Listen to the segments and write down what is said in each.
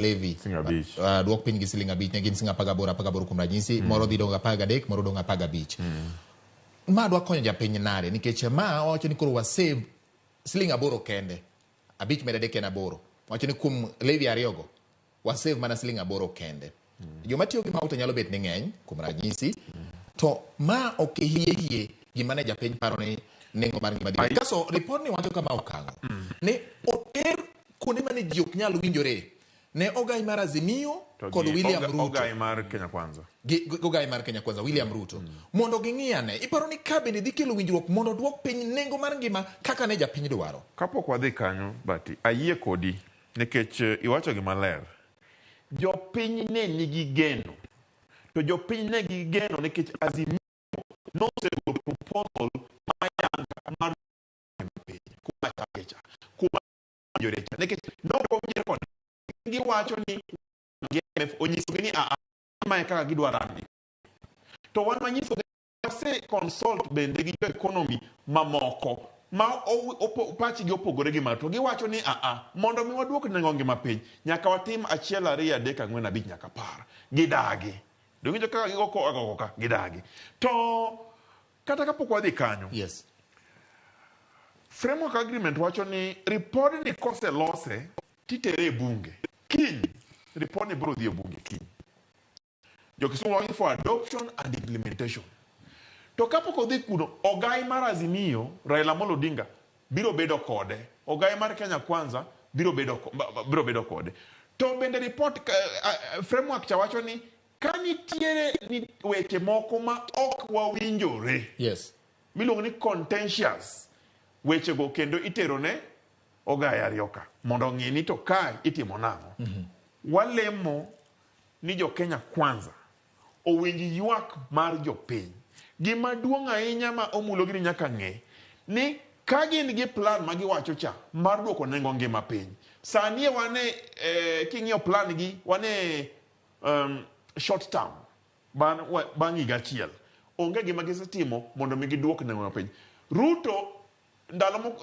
levy duok piny gi siling abich ne gin siling apagaboro kuom ranyisi moro dhi dong 13 moro dong 15 ma dwa konyo japiny nade nikech ma wacho ni koro wasave siling 8 kende abich med adek en 8 wacho ni kuom levy ariyogo wasave mana siling 8 kende joma tiyo gi mauta nyalo bet ni ng'eny kuom ranyisi to ma ok hie gima ne japiny paro ni nengo mar ngima dhi kaso report ni wacho kama Okang'o ne oter kuonde mane ji ok nyal winjore ne ogai mar Azimio kod William Ruto ogai mar Kenya Kwanza ogai mar Kenya Kwanza William Ruto mondo ging'iyane iparo ni kabe ni dhi kelo winjruok mondo duok piny nengo mar ngima kaka ne japiny dwaro kapok wadhi kanyo bati ayie kodi nikech iwacho gi maler jopiny ne nigi geno to jopiny ne nigi geno nikech Azimio nosegolo proposal mar kuma chakecha kuma jorecha nikech nokowinjore kod giwacho ni GMF onyisogi ni mae kaka gidwa rangi to wan manyiso se consult bende gi economy mamoko ma pachgi opogore gi to giwacho ni mondo mi waduok nengo ngima piny nyaka watim 1 2 3 4 5 nyaka 10 gidagi donginjo kaka gigo ka gidagi to kata kapok wadhi kanyo yes framework agreement wacho ni report ni kose lose titere e bunge kiny report ni bro dhi e bunge kiny jokisungu wacho for adoption and implementation to kapok odhi kuno ogai mar Azimio Raila Amolo Odinga biro bedo kode ogai mar Kenya Kwanza biro bedo kode to bende report framework cha wacho ni kanitiere ni weche moko ma ok wawinjore yes miluongo ni contentious weche go kendo itero ne ogai ariyoka mondo ng'e ni to kae itimo nang'o walemo ni jo Kenya Kwanza owinji ywak mar jopiny gima duong' ahinya ma omulo gi nyaka ng'e ni ka gin gi plan ma giwacho cha mar duoko nengo ngima piny sani wane king'iyo plan gi wane short term bang' higa achiel onge gima gisetimo mondo mi giduok nengo ngima piny Ruto ndalo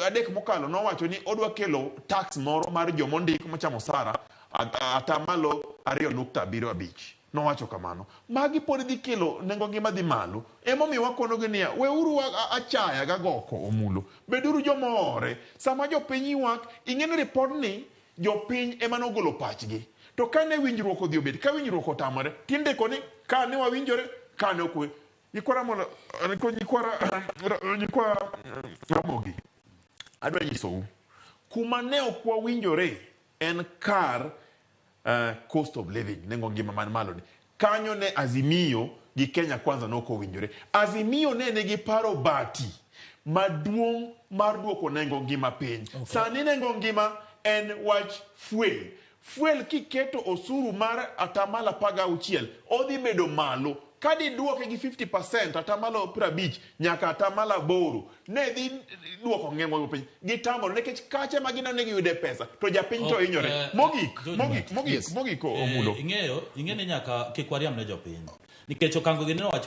adek mokalo nowacho ni odwa kelo tax moro mar jomondik machamo sara atamalo 2.75 nowacho kamano magi pod dhi kelo nengo ngima dhi malo emomiyo wakono gi niya weuru achaya gagoko omulo beduru jomore sama jopiny ywak ing'eni report ni jopiny ema nogolo pachgi to kane winjruok odhi obed ka winjruok otamore tindiko ni kane wawinjore kane okwe nyikwa Ramogi adwa nyisou kuma ne ok wawinjore en kar cost of living nengo ngima man malo ni kanyo ne Azimio gi Kenya Kwanza noko winjore Azimio ne nigi paro bati maduong' mar duoko nengo ngima piny sani nengo ngima en wach fuel kiketo osuru mar atamala 16 odhi bedo malo kadi duoke gi 50% atamalo 50 nyaka atamala 8 ne dhi duoko ng'emo piny gitamoro nikech kache magina ne giyude pesa to japiny to hinyore mogik omulo ing'eni nyaka kikwariam ne jopiny nikech Okang'o gini nowacho